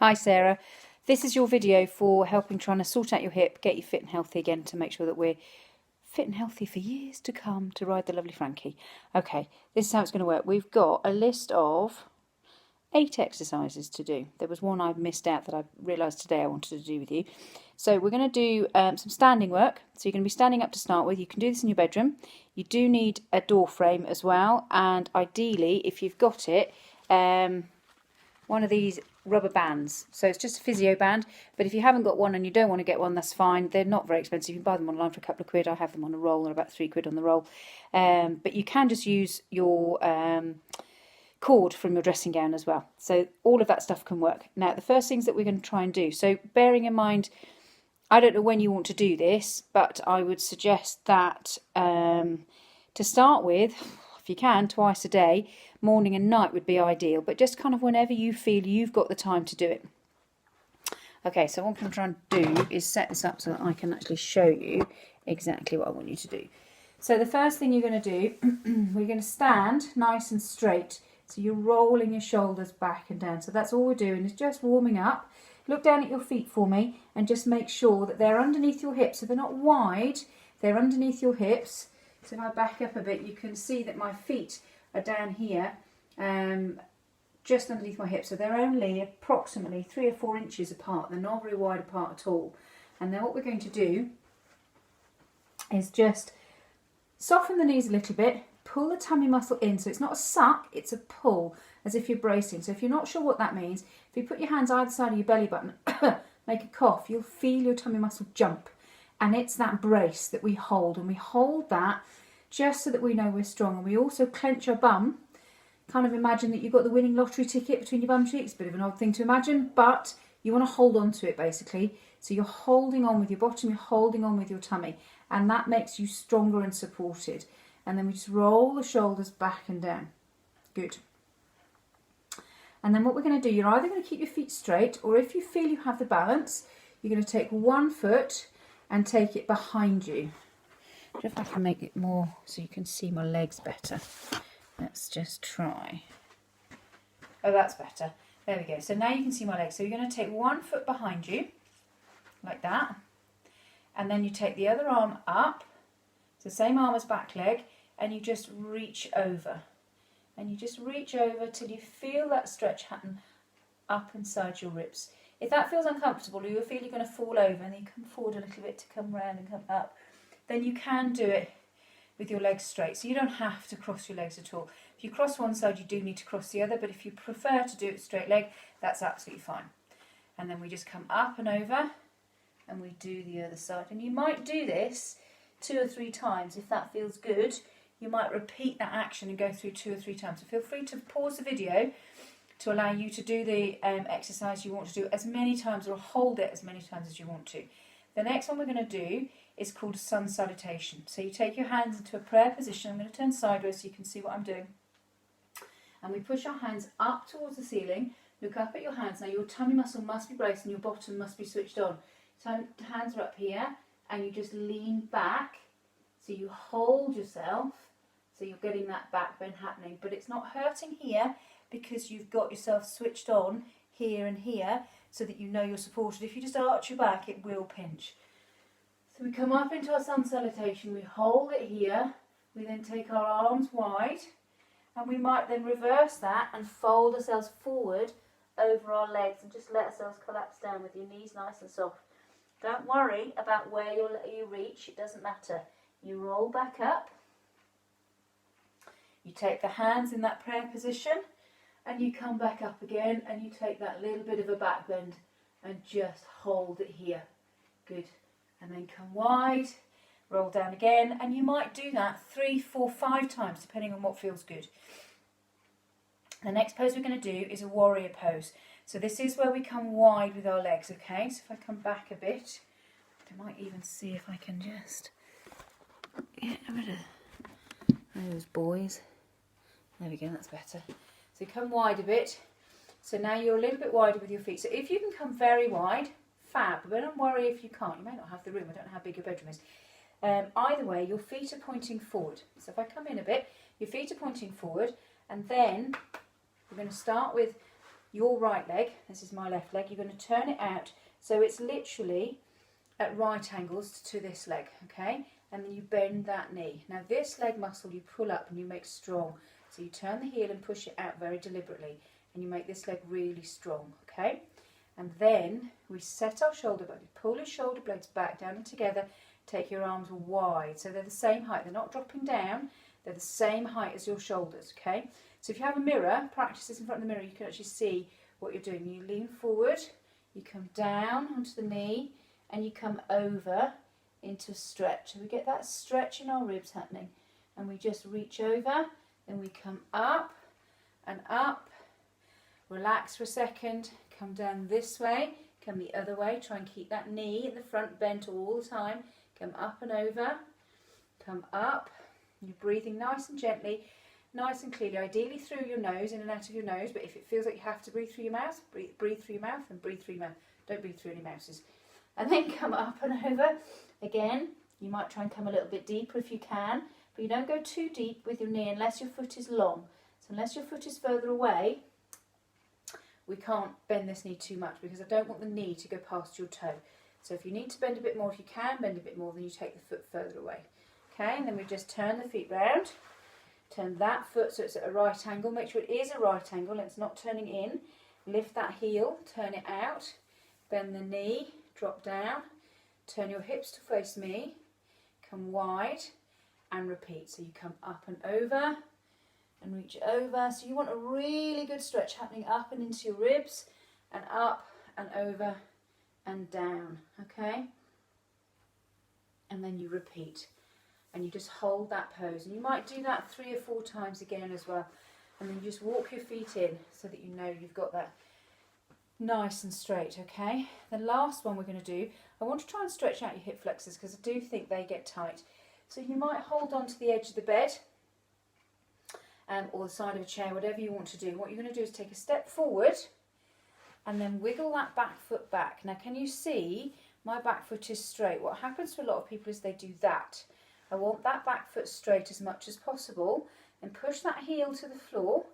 Hi Sarah, this is your video for helping trying to sort out your hip, get you fit and healthy again to make sure that we're fit and healthy for years to come to ride the lovely Frankie. Okay, this is how it's going to work. We've got a list of 8 exercises to do. There was one I missed out that I realised today I wanted to do with you. So we're going to do some standing work. So you're going to be standing up to start with. You can do this in your bedroom. You do need a door frame as well, and ideally, if you've got it, one of these rubber bands. So it's just a physio band, but if you haven't got one and you don't want to get one, that's fine. They're not very expensive. You can buy them online for a couple of quid. I have them on a roll. They're about 3 quid on the roll. But you can just use your cord from your dressing gown as well. So all of that stuff can work. Now, the first things that we're going to try and do, so bearing in mind, I don't know when you want to do this, but I would suggest that to start with, if you can, twice a day, morning and night would be ideal, but just kind of whenever you feel you've got the time to do it. Okay, so what I'm going to try and do is set this up so that I can actually show you exactly what I want you to do. So the first thing you're going to do, we're going to stand nice and straight. So you're rolling your shoulders back and down. So that's all we're doing, is just warming up. Look down at your feet for me and just make sure that they're underneath your hips. So they're not wide, they're underneath your hips. So if I back up a bit, you can see that my feet are down here, just underneath my hips. So they're only approximately 3 or 4 inches apart. They're not very wide apart at all. And then what we're going to do is just soften the knees a little bit, pull the tummy muscle in. So it's not a suck, it's a pull, as if you're bracing. So if you're not sure what that means, if you put your hands either side of your belly button, make a cough, you'll feel your tummy muscle jump. And it's that brace that we hold, and we hold that just so that we know we're strong. And we also clench our bum. Kind of imagine that you've got the winning lottery ticket between your bum cheeks. Bit of an odd thing to imagine, but you want to hold on to it basically. So you're holding on with your bottom, you're holding on with your tummy, and that makes you stronger and supported. And then we just roll the shoulders back and down. Good. And then what we're going to do, you're either going to keep your feet straight, or if you feel you have the balance, you're going to take one foot and take it behind you. If I can make it more so you can see my legs better. Let's just try. Oh, that's better. There we go. So now you can see my legs. So you're going to take one foot behind you, like that. And then you take the other arm up. It's the same arm as back leg. And you just reach over. And you just reach over till you feel that stretch happen up inside your ribs. If that feels uncomfortable, or you feel you're going to fall over and then you come forward a little bit to come round and come up, then you can do it with your legs straight. So you don't have to cross your legs at all. If you cross one side, you do need to cross the other, but if you prefer to do it straight leg, that's absolutely fine. And then we just come up and over and we do the other side. And you might do this 2 or 3 times if that feels good. You might repeat that action and go through 2 or 3 times. So feel free to pause the video to allow you to do the exercise you want to do as many times, or hold it as many times as you want to. The next one we're going to do is called a sun salutation. So you take your hands into a prayer position. I'm going to turn sideways so you can see what I'm doing. And we push our hands up towards the ceiling. Look up at your hands. Now your tummy muscle must be braced and your bottom must be switched on. So hands are up here and you just lean back. So you hold yourself. So you're getting that back bend happening. But it's not hurting here, because you've got yourself switched on here and here so that you know you're supported. If you just arch your back, it will pinch. So we come up into our sun salutation, we hold it here, we then take our arms wide, and we might then reverse that and fold ourselves forward over our legs and just let ourselves collapse down with your knees nice and soft. Don't worry about where you reach, it doesn't matter. You roll back up, you take the hands in that prayer position, and you come back up again and you take that little bit of a back bend and just hold it here. Good. And then come wide, roll down again, and you might do that 3, 4, 5 times depending on what feels good. The next pose we're going to do is a warrior pose. So this is where we come wide with our legs, okay? So if I come back a bit, I might even see if I can just get rid of those boys. There we go, that's better. So come wide a bit. So now you're a little bit wider with your feet. So if you can come very wide, fab. But don't worry if you can't. You may not have the room. I don't know how big your bedroom is. Either way, your feet are pointing forward. So if I come in a bit, your feet are pointing forward. And then we're going to start with your right leg, this is my left leg, you're going to turn it out so it's literally at right angles to this leg, okay? And then you bend that knee. Now this leg muscle you pull up and you make strong. So you turn the heel and push it out very deliberately, and you make this leg really strong, okay? And then we set our shoulder blades, pull your shoulder blades back down and together, take your arms wide. So they're the same height, they're not dropping down, they're the same height as your shoulders, okay? So if you have a mirror, practice this in front of the mirror, you can actually see what you're doing. You lean forward, you come down onto the knee, and you come over into a stretch. So we get that stretch in our ribs happening. And we just reach over, then we come up and up. Relax for a second, come down this way, come the other way. Try and keep that knee at the front bent all the time. Come up and over, come up. You're breathing nice and gently, nice and clearly, ideally through your nose, in and out of your nose, but if it feels like you have to breathe through your mouth, breathe through your mouth and breathe through your mouth. Don't breathe through any mouses. And then come up and over. Again, you might try and come a little bit deeper if you can, but you don't go too deep with your knee unless your foot is long. So unless your foot is further away, we can't bend this knee too much because I don't want the knee to go past your toe. So if you need to bend a bit more, if you can bend a bit more, then you take the foot further away. Okay, and then we just turn the feet round. Turn that foot so it's at a right angle. Make sure it is a right angle and it's not turning in. Lift that heel, turn it out, bend the knee, drop down, turn your hips to face me, come wide and repeat. So you come up and over and reach over. So you want a really good stretch happening up and into your ribs and up and over and down, okay? And then you repeat. And you just hold that pose, and you might do that 3 or 4 times again as well, and then you just walk your feet in so that you know you've got that nice and straight, okay? The last one we're going to do, I want to try and stretch out your hip flexors because I do think they get tight. So you might hold on to the edge of the bed or the side of a chair, whatever you want to do. What you're going to do is take a step forward and then wiggle that back foot back. Now can you see my back foot is straight? What happens to a lot of people is they do that. I want that back foot straight as much as possible, and push that heel to the floor,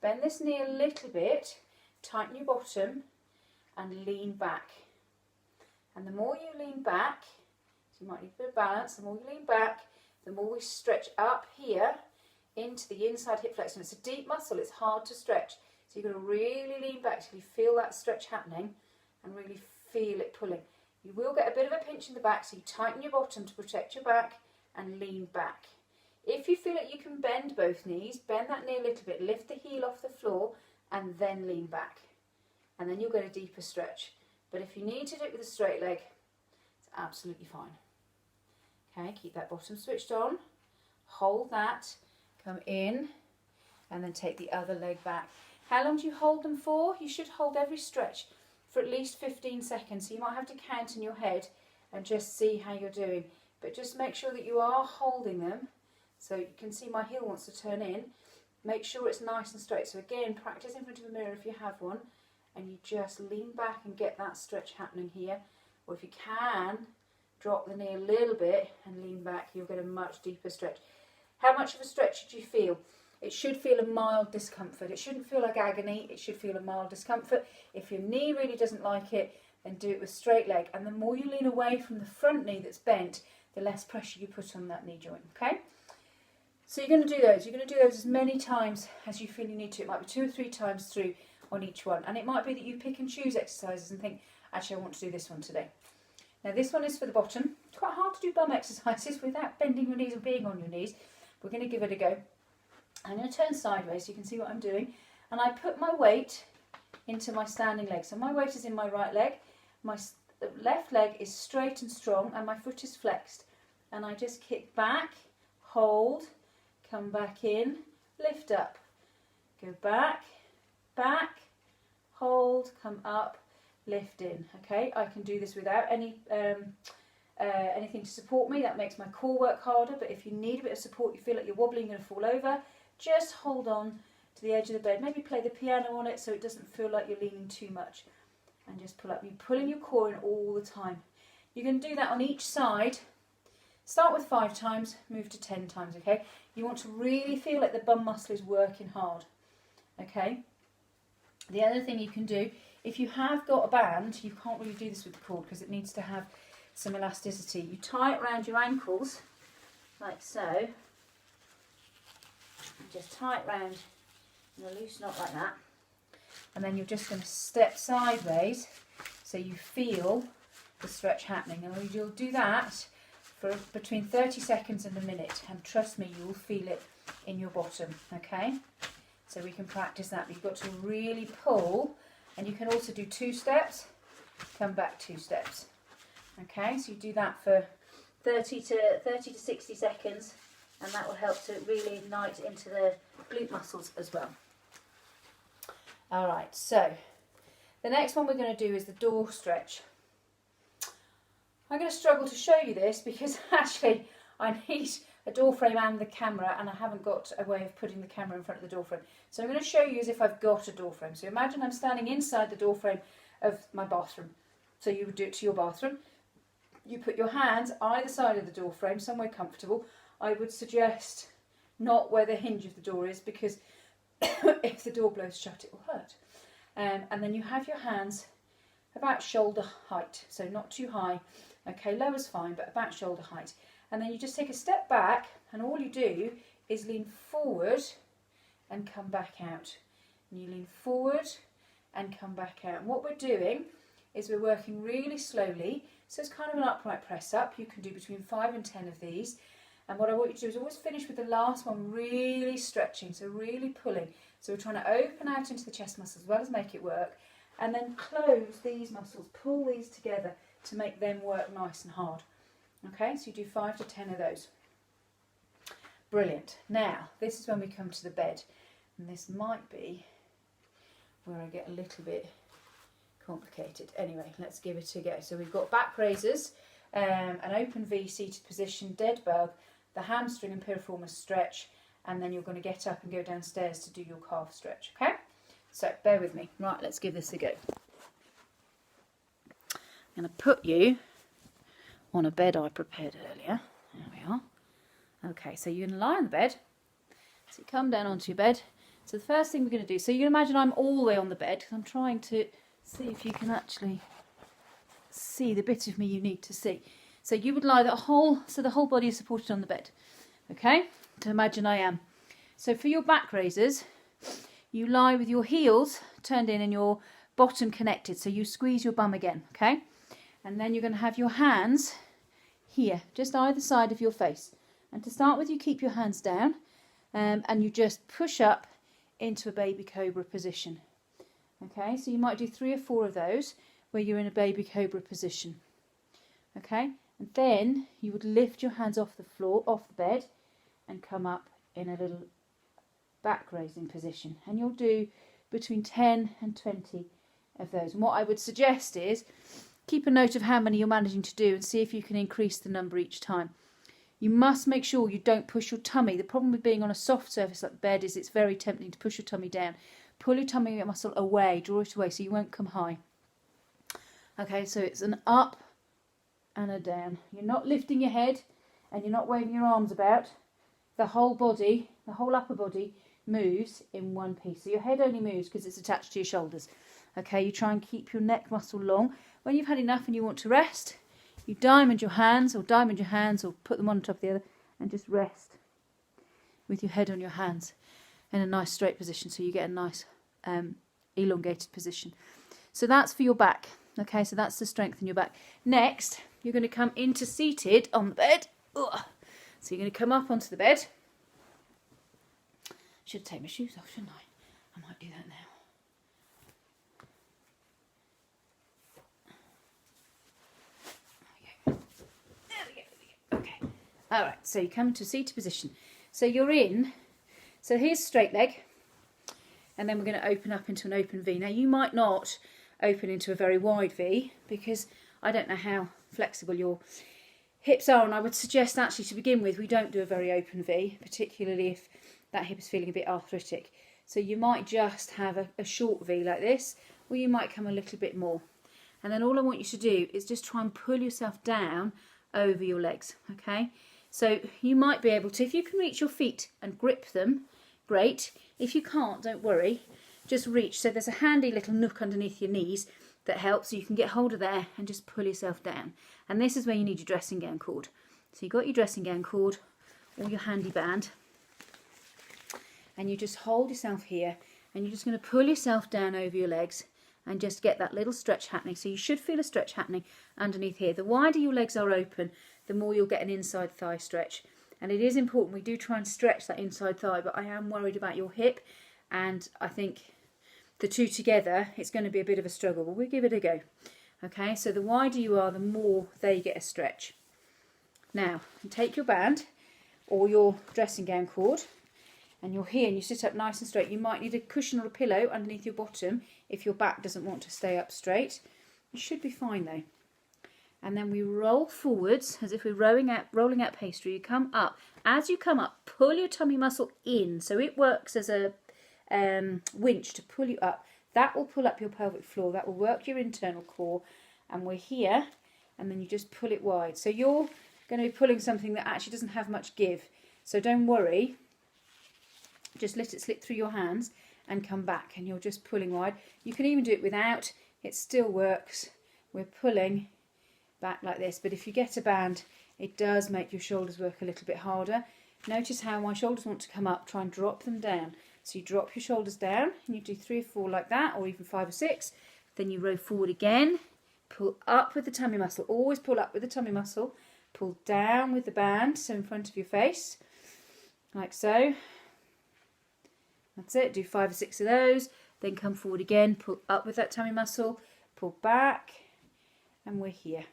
bend this knee a little bit, tighten your bottom and lean back. And the more you lean back, so you might need a bit of balance, the more you lean back, the more we stretch up here into the inside hip flexor. And it's a deep muscle, it's hard to stretch. So you're going to really lean back till you feel that stretch happening and really feel it pulling. You will get a bit of a pinch in the back, so you tighten your bottom to protect your back and lean back. If you feel like you can bend both knees, bend that knee a little bit, lift the heel off the floor and then lean back. And then you'll get a deeper stretch. But if you need to do it with a straight leg, it's absolutely fine. Okay, keep that bottom switched on, hold that, come in and then take the other leg back. How long do you hold them for? You should hold every stretch for at least 15 seconds. So you might have to count in your head and just see how you're doing. But just make sure that you are holding them. So you can see my heel wants to turn in. Make sure it's nice and straight. So again, practice in front of a mirror if you have one. And you just lean back and get that stretch happening here. Or if you can, drop the knee a little bit and lean back. You'll get a much deeper stretch. How much of a stretch did you feel? It should feel a mild discomfort. It shouldn't feel like agony. It should feel a mild discomfort. If your knee really doesn't like it, then do it with straight leg. And the more you lean away from the front knee that's bent, the less pressure you put on that knee joint, okay? So you're going to do those. You're going to do those as many times as you feel you need to. It might be 2 or 3 times through on each one. And it might be that you pick and choose exercises and think, actually, I want to do this one today. Now, this one is for the bottom. It's quite hard to do bum exercises without bending your knees or being on your knees. We're going to give it a go. I'm going to turn sideways so you can see what I'm doing. And I put my weight into my standing leg. So my weight is in my right leg. My left leg is straight and strong and my foot is flexed. And I just kick back, hold, come back in, lift up. Go back, back, hold, come up, lift in. Okay, I can do this without anything to support me. That makes my core work harder, but if you need a bit of support, you feel like you're wobbling, you're going to fall over, just hold on to the edge of the bed. Maybe play the piano on it so it doesn't feel like you're leaning too much. And just pull up. You're pulling your core in all the time. You can do that on each side. Start with 5 times, move to 10 times, okay? You want to really feel like the bum muscle is working hard, okay? The other thing you can do, if you have got a band, you can't really do this with the cord because it needs to have some elasticity. You tie it around your ankles, like so. And just tie it round in a loose knot like that. And then you're just going to step sideways so you feel the stretch happening. And you'll do that for between 30 seconds and a minute. And trust me, you'll feel it in your bottom, okay? So we can practice that. You've got to really pull, and you can also do 2 steps, come back 2 steps. Okay, so you do that for 30 to 60 seconds, and that will help to really ignite into the glute muscles as well. All right, so the next one we're going to do is the door stretch. I'm going to struggle to show you this because actually I need a door frame and the camera, and I haven't got a way of putting the camera in front of the door frame. So I'm going to show you as if I've got a door frame. So imagine I'm standing inside the door frame of my bathroom. So you would do it to your bathroom. You put your hands either side of the door frame, somewhere comfortable. I would suggest not where the hinge of the door is, because if the door blows shut, it will hurt. And then you have your hands about shoulder height, so not too high. Okay, low is fine, but about shoulder height. And then you just take a step back, and all you do is lean forward and come back out. And you lean forward and come back out. And what we're doing is we're working really slowly. So it's kind of an upright press up. You can do between 5 and 10 of these. And what I want you to do is always finish with the last one really stretching, so really pulling. So we're trying to open out into the chest muscles as well as make it work. And then close these muscles, pull these together to make them work nice and hard. Okay, so you do 5 to 10 of those. Brilliant. Now, this is when we come to the bed. And this might be where I get a little bit complicated. Anyway, let's give it a go. So we've got back raisers, an open V seated position, dead bug, the hamstring and piriformis stretch, and then you're going to get up and go downstairs to do your calf stretch. Okay? So bear with me. Right, let's give this a go. I'm going to put you on a bed I prepared earlier. There we are. Okay, so you're going to lie on the bed. So you come down onto your bed. So the first thing we're going to do, so you can imagine I'm all the way on the bed, because I'm trying to see if you can actually see the bit of me you need to see. So you would lie the whole body is supported on the bed. Okay, to imagine I am. So for your back raisers, you lie with your heels turned in and your bottom connected. So you squeeze your bum again, okay? And then you're going to have your hands here, just either side of your face. And to start with, you keep your hands down and you just push up into a baby cobra position. Okay, so you might do 3 or 4 of those where you're in a baby cobra position. Okay, and then you would lift your hands off the floor, off the bed, and come up in a little back raising position. And you'll do between 10 and 20 of those. And what I would suggest is keep a note of how many you're managing to do and see if you can increase the number each time. You must make sure you don't push your tummy. The problem with being on a soft surface like the bed is it's very tempting to push your tummy down. Pull your tummy muscle away, draw it away so you won't come high. Okay, so it's an up and a down. You're not lifting your head and you're not waving your arms about. The whole body, the whole upper body moves in one piece. So your head only moves because it's attached to your shoulders. Okay, you try and keep your neck muscle long. When you've had enough and you want to rest, you diamond your hands or put them on top of the other and just rest with your head on your hands in a nice straight position so you get a nice elongated position. So that's for your back. Okay, so that's to strengthen your back. Next, you're going to come into seated on the bed. Ugh. So you're going to come up onto the bed. Should take my shoes off, shouldn't I? I might do that now. Okay. All right, so you come into a seated position. So you're in, so here's straight leg, and then we're going to open up into an open V. Now you might not open into a very wide V because I don't know how flexible your hips are, and I would suggest actually to begin with we don't do a very open V, particularly if that hip is feeling a bit arthritic. So you might just have a short V like this, or you might come a little bit more. And then all I want you to do is just try and pull yourself down over your legs, okay? So you might be able to, if you can reach your feet and grip them, great. If you can't, don't worry. just reach. So there's a handy little nook underneath your knees that helps, so you can get hold of there and just pull yourself down. And this is where you need your dressing gown cord. So you've got your dressing gown cord or your handy band, and you just hold yourself here, and you're just going to pull yourself down over your legs and just get that little stretch happening. So you should feel a stretch happening underneath here. The wider your legs are open, the more you'll get an inside thigh stretch. And it is important we do try and stretch that inside thigh, but I am worried about your hip, and I think the two together, it's going to be a bit of a struggle, but we'll give it a go. Okay, so the wider you are, the more they get a stretch. Now, take your band or your dressing gown cord, and you're here and you sit up nice and straight. You might need a cushion or a pillow underneath your bottom if your back doesn't want to stay up straight. You should be fine though. And then we roll forwards as if we're rolling out pastry. You come up. As you come up, pull your tummy muscle in, so it works as a winch to pull you up. That will pull up your pelvic floor. That will work your internal core. And we're here, and then you just pull it wide. So you're going to be pulling something that actually doesn't have much give. So don't worry. Just let it slip through your hands and come back, and you're just pulling wide. You can even do it without. It still works. We're pulling back like this, but if you get a band, it does make your shoulders work a little bit harder. Notice how my shoulders want to come up. Try and drop them down. So you drop your shoulders down, and you do 3 or 4 like that, or even 5 or 6. Then you roll forward again. Pull up with the tummy muscle. Always pull up with the tummy muscle. Pull down with the band, so in front of your face, like so. That's it. Do 5 or 6 of those. Then come forward again. Pull up with that tummy muscle. Pull back, and we're here.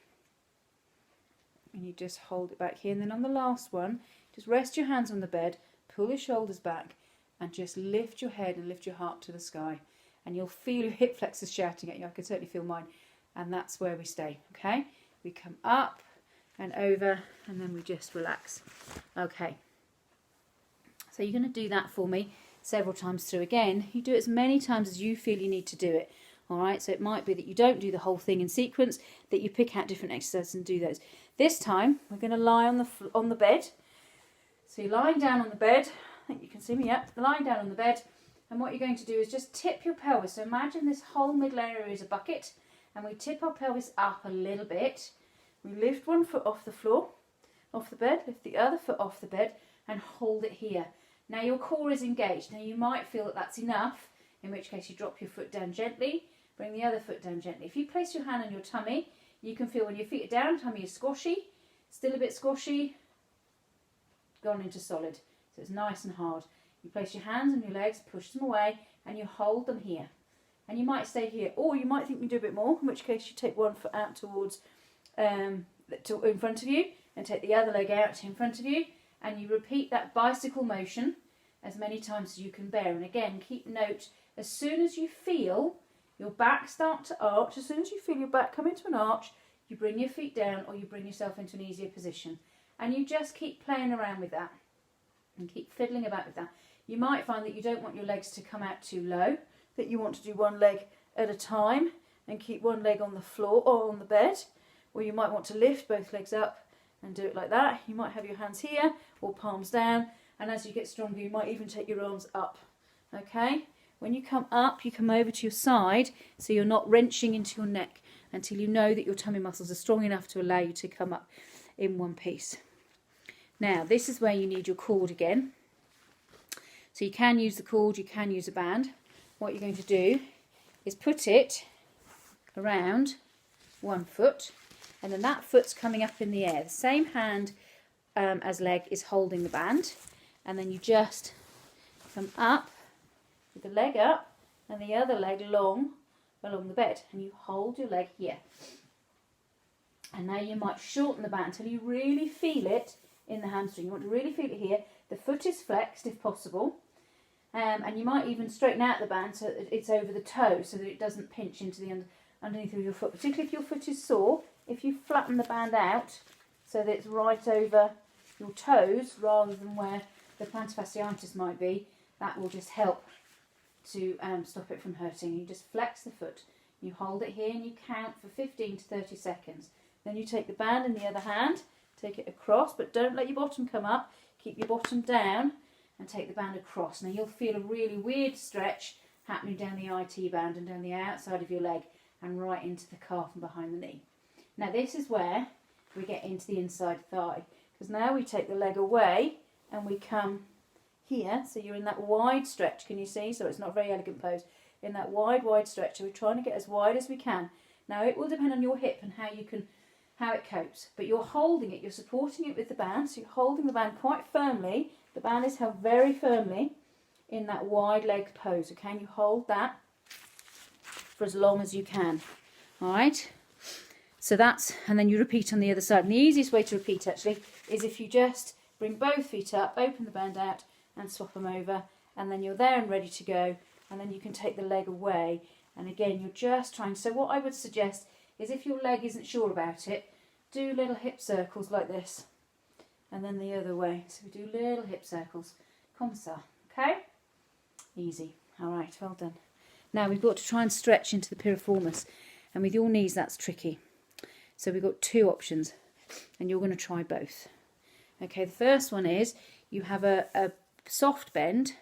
And you just hold it back here. And then on the last one, just rest your hands on the bed, pull your shoulders back, and just lift your head and lift your heart to the sky. And you'll feel your hip flexors shouting at you. I can certainly feel mine. And that's where we stay. Okay? We come up and over, and then we just relax. Okay. So you're going to do that for me several times through. Again, you do it as many times as you feel you need to do it. All right, so it might be that you don't do the whole thing in sequence, that you pick out different exercises and do those. This time, we're going to lie on the bed. So you're lying down on the bed. I think you can see me, yep. Lying down on the bed. And what you're going to do is just tip your pelvis. So imagine this whole middle area is a bucket, and we tip our pelvis up a little bit. We lift one foot off the floor, off the bed, lift the other foot off the bed, and hold it here. Now your core is engaged. Now you might feel that that's enough, in which case you drop your foot down gently, bring the other foot down gently. If you place your hand on your tummy, you can feel when your feet are down, tummy is squashy, still a bit squashy, gone into solid. So it's nice and hard. You place your hands on your legs, push them away, and you hold them here. And you might stay here, or you might think you do a bit more, in which case you take one foot out towards in front of you, and take the other leg out in front of you, and you repeat that bicycle motion as many times as you can bear. And again, keep note, as soon as you feel your back start to arch, as soon as you feel your back come into an arch, you bring your feet down, or you bring yourself into an easier position. And you just keep playing around with that and keep fiddling about with that. You might find that you don't want your legs to come out too low, that you want to do one leg at a time and keep one leg on the floor or on the bed, or you might want to lift both legs up and do it like that. You might have your hands here or palms down, and as you get stronger you might even take your arms up. Okay? When you come up, you come over to your side, so you're not wrenching into your neck until you know that your tummy muscles are strong enough to allow you to come up in one piece. Now, this is where you need your cord again. So you can use the cord, you can use a band. What you're going to do is put it around one foot, and then that foot's coming up in the air. The same hand as leg is holding the band, and then you just come up with the leg up and the other leg along the bed, and you hold your leg here. And now you might shorten the band until you really feel it in the hamstring. You want to really feel it here. The foot is flexed if possible, and you might even straighten out the band so that it's over the toe, so that it doesn't pinch into the underneath of your foot, particularly if your foot is sore. If you flatten the band out so that it's right over your toes rather than where the plantar fasciitis might be, that will just help to stop it from hurting. You just flex the foot, you hold it here, and you count for 15 to 30 seconds. Then you take the band in the other hand, take it across, but don't let your bottom come up, keep your bottom down and take the band across. Now you'll feel a really weird stretch happening down the IT band and down the outside of your leg and right into the calf and behind the knee. Now this is where we get into the inside thigh, because now we take the leg away and we come here, so you're in that wide stretch, can you see? So it's not a very elegant pose. In that wide stretch, so we're trying to get as wide as we can. Now it will depend on your hip and how it copes, but you're holding it, you're supporting it with the band, so you're holding the band quite firmly. The band is held very firmly in that wide leg pose, okay? And you hold that for as long as you can, all right? So that's, and then you repeat on the other side. And the easiest way to repeat actually is if you just bring both feet up, open the band out and swap them over, and then you're there and ready to go, and then you can take the leg away. And again, you're just trying, so what I would suggest is if your leg isn't sure about it, do little hip circles like this, and then the other way. So we do little hip circles, comme ça, okay? Easy. All right, well done. Now we've got to try and stretch into the piriformis, and with your knees that's tricky. So we've got two options, and you're going to try both. Okay, the first one is you have a soft bend,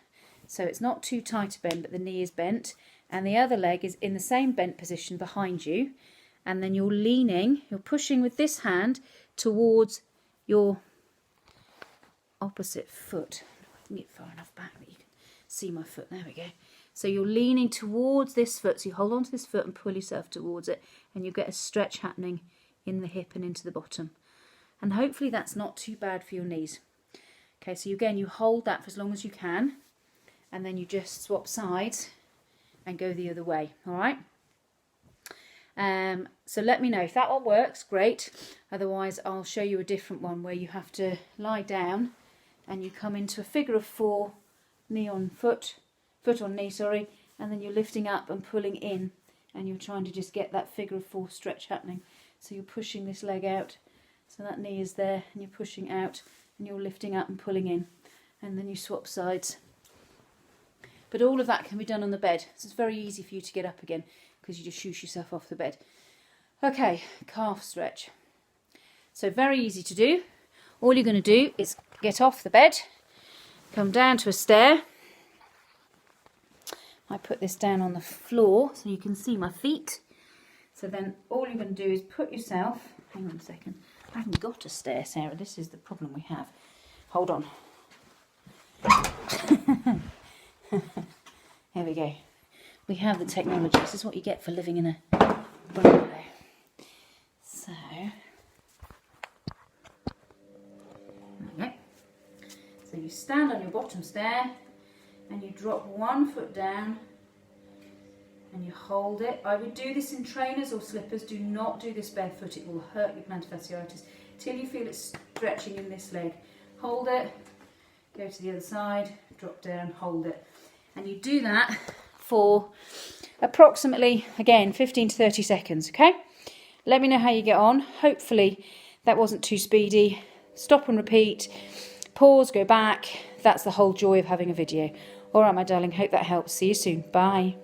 so it's not too tight a bend, but the knee is bent, and the other leg is in the same bent position behind you, and then you're leaning, you're pushing with this hand towards your opposite foot. I can get far enough back that you can see my foot. There we go. So you're leaning towards this foot, so you hold on to this foot and pull yourself towards it, and you get a stretch happening in the hip and into the bottom. And hopefully that's not too bad for your knees. Okay, so again, you hold that for as long as you can, and then you just swap sides and go the other way, all right? So let me know if that one works, great. Otherwise, I'll show you a different one where you have to lie down and you come into a figure of four, knee on foot, foot on knee, sorry, and then you're lifting up and pulling in, and you're trying to just get that figure of four stretch happening. So you're pushing this leg out, so that knee is there, and you're pushing out, and you're lifting up and pulling in, and then you swap sides. But all of that can be done on the bed, so it's very easy for you to get up again, because you just shoosh yourself off the bed. Okay, calf stretch. So very easy to do. All you're going to do is get off the bed, come down to a stair. I put this down on the floor so you can see my feet. So then all you're going to do is put yourself, hang on a second, I haven't got a stair, Sarah, this is the problem we have. Hold on. There we go. We have the technology. This is what you get for living in a bungalow. So, okay. So you stand on your bottom stair and you drop one foot down and you hold it. I would do this in trainers or slippers. Do not do this barefoot. It will hurt your plantar fasciitis. Till you feel it stretching in this leg. Hold it, go to the other side, drop down, hold it. And you do that for approximately, again, 15 to 30 seconds, okay? Let me know how you get on. Hopefully that wasn't too speedy. Stop and repeat. Pause, go back. That's the whole joy of having a video. All right, my darling, hope that helps. See you soon. Bye.